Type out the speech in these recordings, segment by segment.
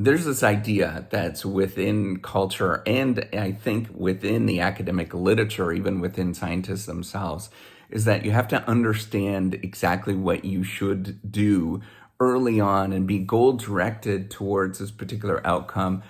there's this idea that's within culture and I think within the academic literature, even within scientists themselves, is that you have to understand exactly what you should do early on and be goal directed towards this particular outcome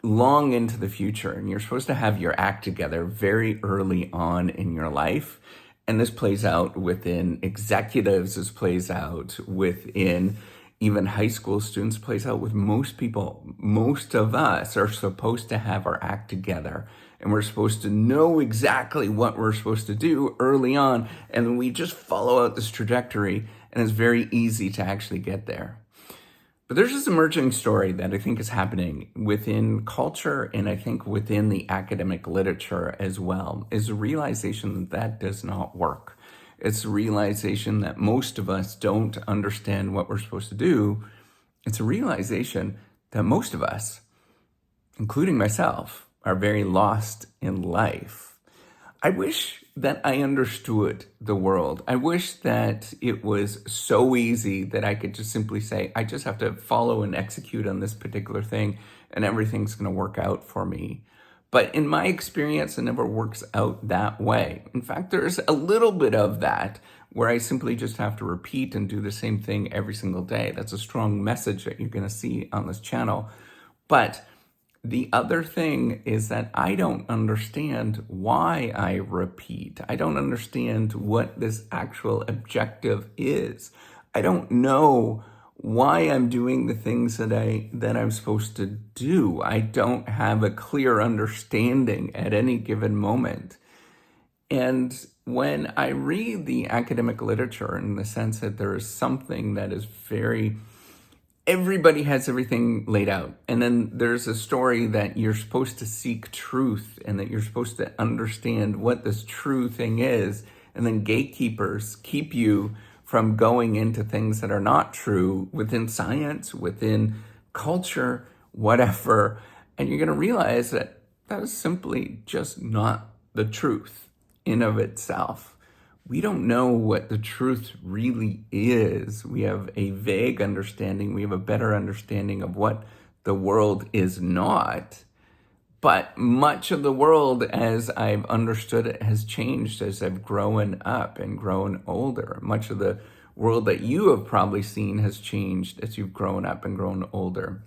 long into the future. And you're supposed to have your act together very early on in your life. And this plays out within executives, this plays out within even high school students, plays out with most people. Most of us are supposed to have our act together. And we're supposed to know exactly what we're supposed to do early on. And we just follow out this trajectory. And it's very easy to actually get there. But there's this emerging story that I think is happening within culture and I think within the academic literature as well, is a realization that that does not work. It's a realization that most of us don't understand what we're supposed to do. It's a realization that most of us, including myself, are very lost in life. I wish that I understood the world. I wish that it was so easy that I could just simply say, I just have to follow and execute on this particular thing and everything's going to work out for me. But in my experience, it never works out that way. In fact, there's a little bit of that where I simply just have to repeat and do the same thing every single day. That's a strong message that you're going to see on this channel. But the other thing is that I don't understand why I repeat. I don't understand what this actual objective is. I don't know why I'm doing the things that I'm supposed to do. I don't have a clear understanding at any given moment. And when I read the academic literature in the sense that there is something that is very everybody has everything laid out. And then there's a story that you're supposed to seek truth and that you're supposed to understand what this true thing is. And then gatekeepers keep you from going into things that are not true within science, within culture, whatever. And you're going to realize that that is simply just not the truth in of itself. We don't know what the truth really is. We have a vague understanding. We have a better understanding of what the world is not. But much of the world, as I've understood it, has changed as I've grown up and grown older. Much of the world that you have probably seen has changed as you've grown up and grown older.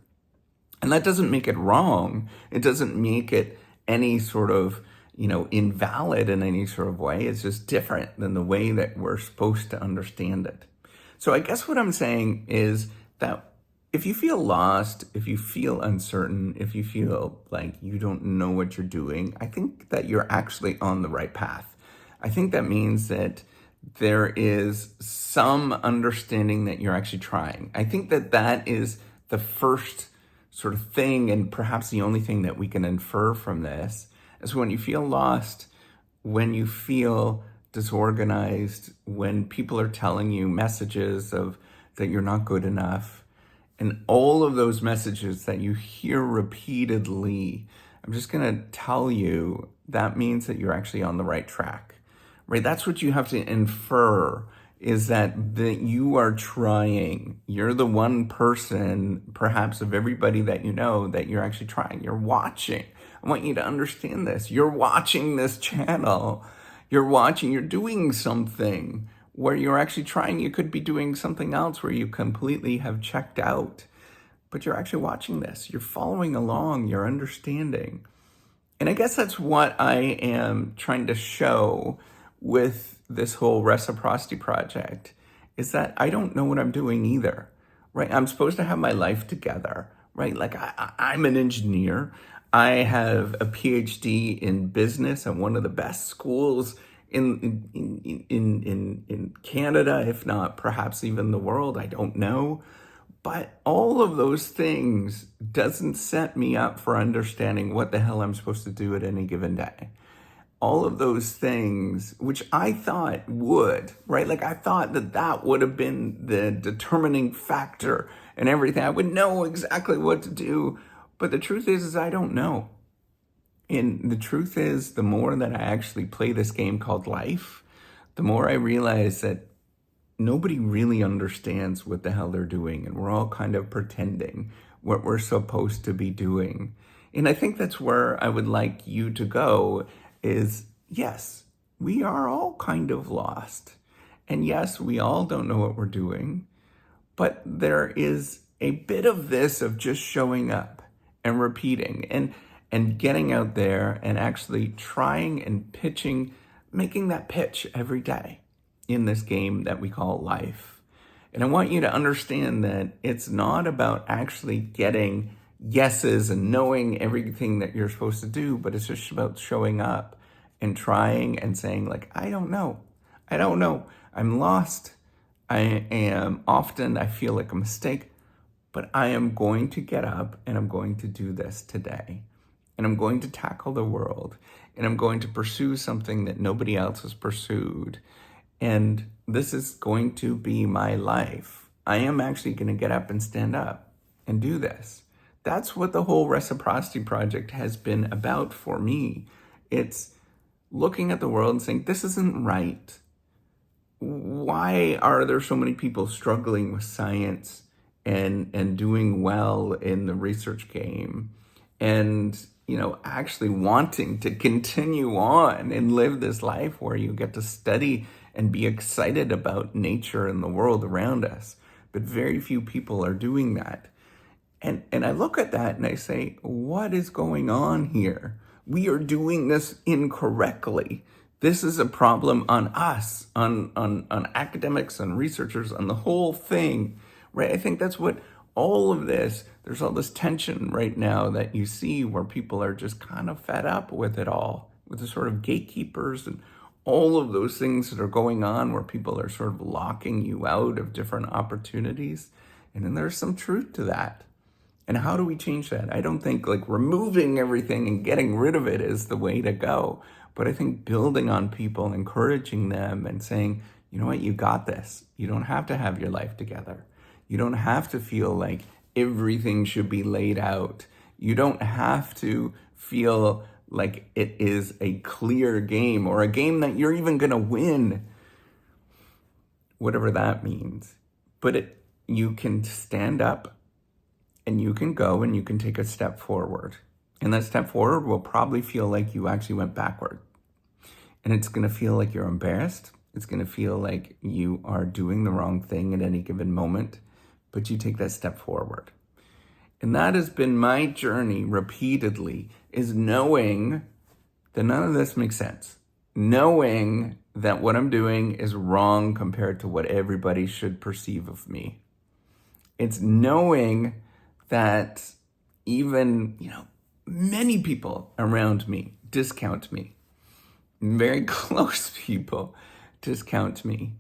And that doesn't make it wrong. It doesn't make it any sort of invalid in any sort of way. It's just different than the way that we're supposed to understand it. So I guess what I'm saying is that if you feel lost, if you feel uncertain, if you feel like you don't know what you're doing, I think that you're actually on the right path. I think that means that there is some understanding that you're actually trying. I think that that is the first sort of thing, and perhaps the only thing that we can infer from this, is when you feel lost, when you feel disorganized, when people are telling you messages of that you're not good enough, and all of those messages that you hear repeatedly, I'm just going to tell you that means that you're actually on the right track, right? That's what you have to infer, is that you are trying. You're the one person, perhaps of everybody that you know, that you're actually trying. You're watching. I want you to understand this. You're watching this channel. You're doing something where you're actually trying. You could be doing something else where you completely have checked out, but you're actually watching this. You're following along. You're understanding. And I guess that's what I am trying to show with this whole reciprocity project, is that I don't know what I'm doing either, right? I'm supposed to have my life together, right? Like I'm an engineer. I have a PhD in business at one of the best schools in Canada, if not perhaps even the world. I don't know. But all of those things doesn't set me up for understanding what the hell I'm supposed to do at any given day. All of those things, which I thought would, right? Like I thought that would have been the determining factor and everything. I would know exactly what to do. But the truth is I don't know. And the truth is, the more that I actually play this game called life, the more I realize that nobody really understands what the hell they're doing. And we're all kind of pretending. what we're supposed to be doing. And I think that's where I would like you to go is, yes, we are all kind of lost. And yes, we all don't know what we're doing, but there is a bit of this of just showing up and repeating and getting out there and actually trying and pitching, making that pitch every day in this game that we call life. And I want you to understand that it's not about actually getting yeses and knowing everything that you're supposed to do, but it's just about showing up and trying and saying, like, I don't know. I'm lost. I feel like a mistake, but I am going to get up and I'm going to do this today. And I'm going to tackle the world and I'm going to pursue something that nobody else has pursued. And this is going to be my life. I am actually going to get up and stand up and do this. That's what the whole Reciprocity Project has been about for me. It's looking at the world and saying, this isn't right. Why are there so many people struggling with science and doing well in the research game and, actually wanting to continue on and live this life where you get to study and be excited about nature and the world around us? But very few people are doing that. And I look at that and I say, what is going on here? We are doing this incorrectly. This is a problem on us, on academics, on researchers, on the whole thing, right? I think that's what all of this, there's all this tension right now that you see where people are just kind of fed up with it all, with the sort of gatekeepers and all of those things that are going on where people are sort of locking you out of different opportunities. And then there's some truth to that. And how do we change that? I don't think like removing everything and getting rid of it is the way to go. But I think building on people, encouraging them and saying, you know what, you got this. You don't have to have your life together. You don't have to feel like everything should be laid out. You don't have to feel like it is a clear game or a game that you're even going to win, whatever that means. But you can stand up and you can go and you can take a step forward. And that step forward will probably feel like you actually went backward. And it's going to feel like you're embarrassed. It's going to feel like you are doing the wrong thing at any given moment, but you take that step forward. And that has been my journey repeatedly, is knowing that none of this makes sense. Knowing that what I'm doing is wrong compared to what everybody should perceive of me. It's knowing that even, many people around me discount me. Very close people discount me.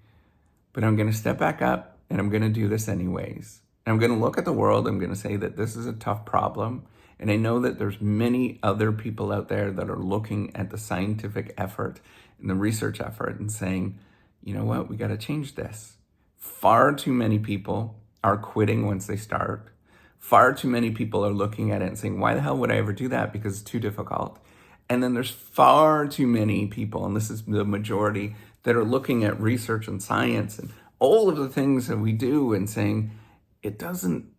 But I'm going to step back up and I'm going to do this anyways. And I'm going to look at the world. I'm going to say that this is a tough problem. And I know that there's many other people out there that are looking at the scientific effort and the research effort and saying, you know what, we got to change this. Far too many people are quitting once they start. Far too many people are looking at it and saying, why the hell would I ever do that? Because it's too difficult. And then there's far too many people, and this is the majority, that are looking at research and science and all of the things that we do and saying, it doesn't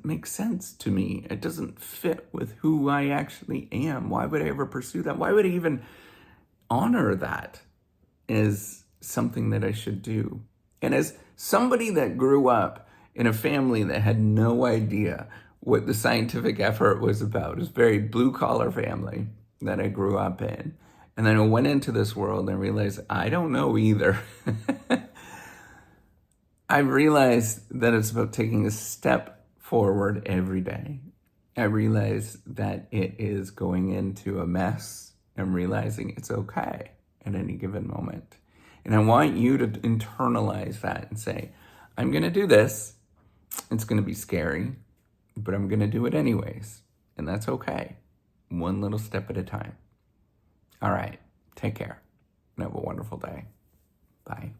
make sense to me. It doesn't fit with who I actually am. Why would I ever pursue that? Why would I even honor that as something that I should do? And as somebody that grew up in a family that had no idea what the scientific effort was about, it was a very blue-collar family that I grew up in. And then I went into this world and realized I don't know either. I realized that it's about taking a step forward every day. I realized that it is going into a mess and realizing it's okay at any given moment. And I want you to internalize that and say, I'm going to do this. It's going to be scary, but I'm going to do it anyways. And that's okay. One little step at a time. All right. Take care and have a wonderful day. Bye.